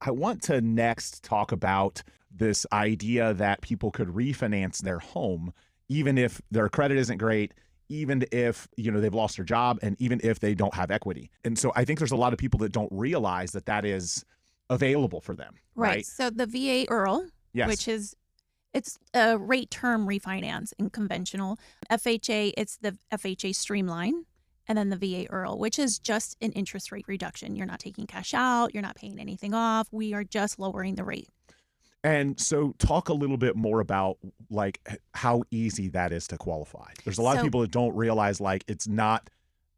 I want to next talk about this idea that people could refinance their home, even if their credit isn't great, even if, they've lost their job, and even if they don't have equity. And so I think there's a lot of people that don't realize that that is available for them. Right. So the VA IRRRL, Yes. which is, it's a rate term refinance in conventional. FHA, it's the FHA Streamline. And then the VA IRRRL, which is just an interest rate reduction. You're not taking cash out. You're not paying anything off. We are just lowering the rate. And so talk a little bit more about like how easy that is to qualify. There's a lot of people that don't realize like it's not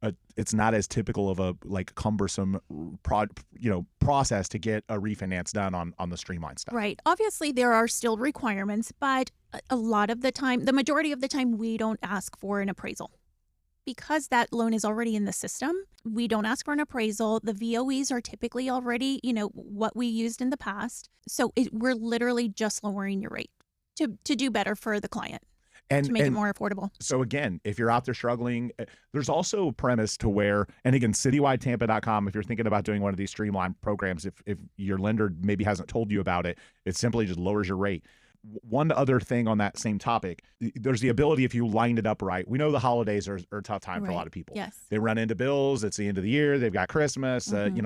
as typical of a like cumbersome process to get a refinance done on the Streamline stuff. Right. Obviously, there are still requirements, but a lot of the time, the majority of the time, we don't ask for an appraisal. Because that loan is already in the system, we don't ask for an appraisal. The VOEs are typically already, what we used in the past. So we're literally just lowering your rate to do better for the client and to make it more affordable. So again, if you're out there struggling, there's also a premise to where, and again, citywidetampa.com, if you're thinking about doing one of these Streamline programs, if your lender maybe hasn't told you about it, it simply just lowers your rate. One other thing on that same topic, there's the ability, if you lined it up right. We know the holidays are a tough time for a lot of people. Yes. They run into bills. It's the end of the year. They've got Christmas, and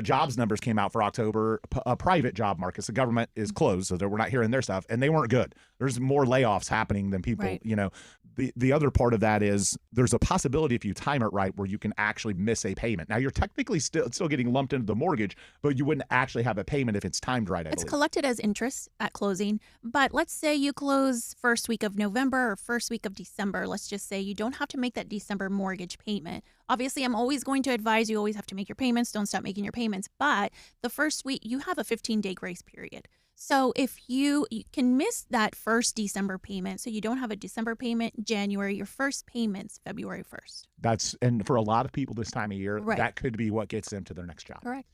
jobs numbers came out for October, private job markets. The government is closed, so we're not hearing their stuff, and they weren't good. There's more layoffs happening than people, The other part of that is there's a possibility if you time it right where you can actually miss a payment. Now you're technically still getting lumped into the mortgage, but you wouldn't actually have a payment if it's timed right. It's collected as interest at closing, but let's say you close first week of November or first week of December. Let's just say you don't have to make that December mortgage payment. Obviously, I'm always going to advise you always have to make your payments. Don't stop making your payments. But the first week, you have a 15-day grace period. So if you can miss that first December payment, so you don't have a December payment, January, your first payment's February 1st. And for a lot of people this time of year, Right. that could be what gets them to their next job. Correct.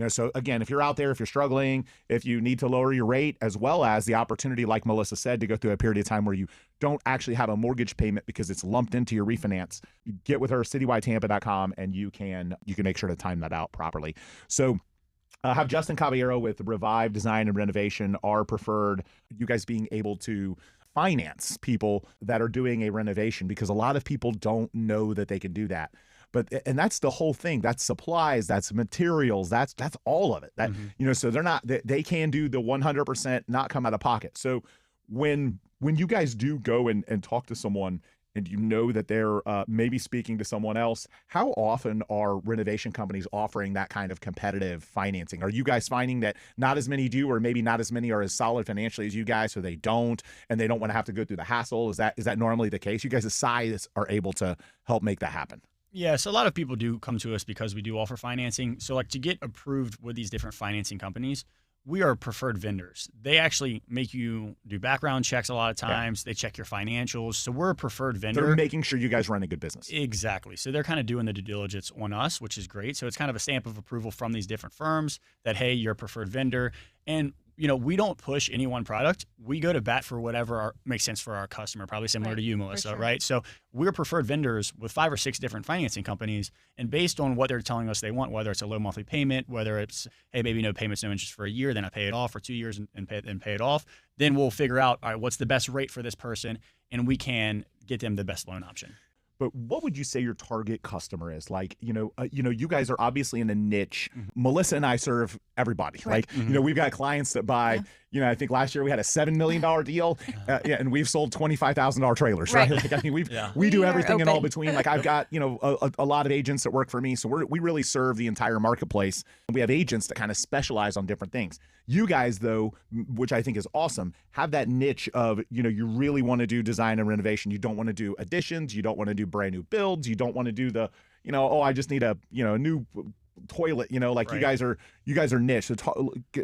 So again, if you're out there, if you're struggling, if you need to lower your rate, as well as the opportunity, like Melissa said, to go through a period of time where you don't actually have a mortgage payment because it's lumped into your refinance, get with her, citywidetampa.com, and you can make sure to time that out properly. So have Justin Caballero with Revive Design and Renovation, our preferred, you guys being able to finance people that are doing a renovation, because a lot of people don't know that they can do that. And that's the whole thing. That's supplies, that's materials, that's all of it. That so they can do the 100% not come out of pocket. So when you guys do go and talk to someone and you know that they're maybe speaking to someone else, how often are renovation companies offering that kind of competitive financing? Are you guys finding that not as many do, or maybe not as many are as solid financially as you guys, so they don't, and they don't want to have to go through the hassle? Is that normally the case? You guys' size are able to help make that happen? Yeah, so a lot of people do come to us because we do offer financing. So like to get approved with these different financing companies, we are preferred vendors. They actually make you do background checks a lot of times. Yeah. They check your financials. So we're a preferred vendor. They're making sure you guys run a good business. Exactly. So they're kind of doing the due diligence on us, which is great. So it's kind of a stamp of approval from these different firms that, hey, you're a preferred vendor. And we don't push any one product. We go to bat for whatever makes sense for our customer, probably similar to you, Melissa, sure. right? So we're preferred vendors with 5 or 6 different financing companies. And based on what they're telling us they want, whether it's a low monthly payment, whether it's, hey, maybe no payments, no interest for a year, then I pay it off for 2 years and pay it off, then we'll figure out, all right, what's the best rate for this person? And we can get them the best loan option. But what would you say your target customer is? Like, you guys are obviously in a niche. Melissa and I serve everybody. Right. Like, we've got clients that buy, I think last year we had a $7 million deal, and we've sold $25,000 trailers, right? Like, I mean, we do everything in all between. Like, I've got, a lot of agents that work for me. So we really serve the entire marketplace. And we have agents that kind of specialize on different things. You guys, though, which I think is awesome, have that niche of, you really want to do design and renovation. You don't want to do additions. You don't want to do brand new builds. You don't want to do the, I just need a new toilet, like right. You guys are niche. So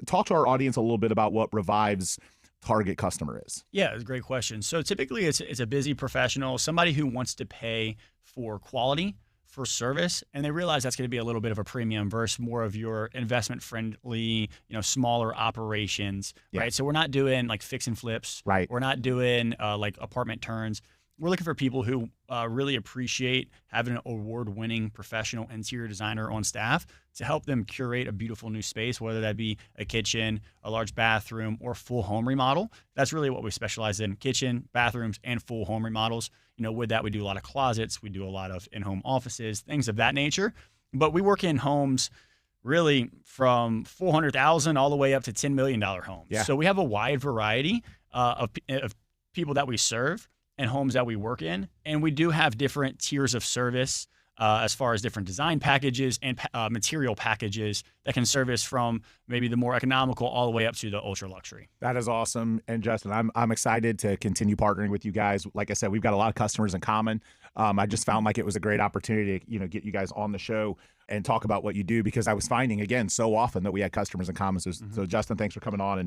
talk to our audience a little bit about what Revive's target customer is. Yeah, it's a great question. So typically it's a busy professional, somebody who wants to pay for quality, for service, and they realize that's going to be a little bit of a premium versus more of your investment friendly, smaller operations, right? So we're not doing like fix and flips. Right. We're not doing like apartment turns. We're looking for people who really appreciate having an award-winning professional interior designer on staff to help them curate a beautiful new space, whether that be a kitchen, a large bathroom, or full home remodel. That's really what we specialize in: kitchen, bathrooms, and full home remodels. With that, we do a lot of closets, we do a lot of in-home offices, things of that nature. But we work in homes really from $400,000 all the way up to $10 million homes. Yeah. So we have a wide variety of people that we serve and homes that we work in. And we do have different tiers of service as far as different design packages and material packages that can service from maybe the more economical all the way up to the ultra luxury. That is awesome. And Justin, I'm excited to continue partnering with you guys. Like I said, we've got a lot of customers in common. I just found like it was a great opportunity to, get you guys on the show and talk about what you do, because I was finding, again, so often that we had customers in common. So Justin, thanks for coming on and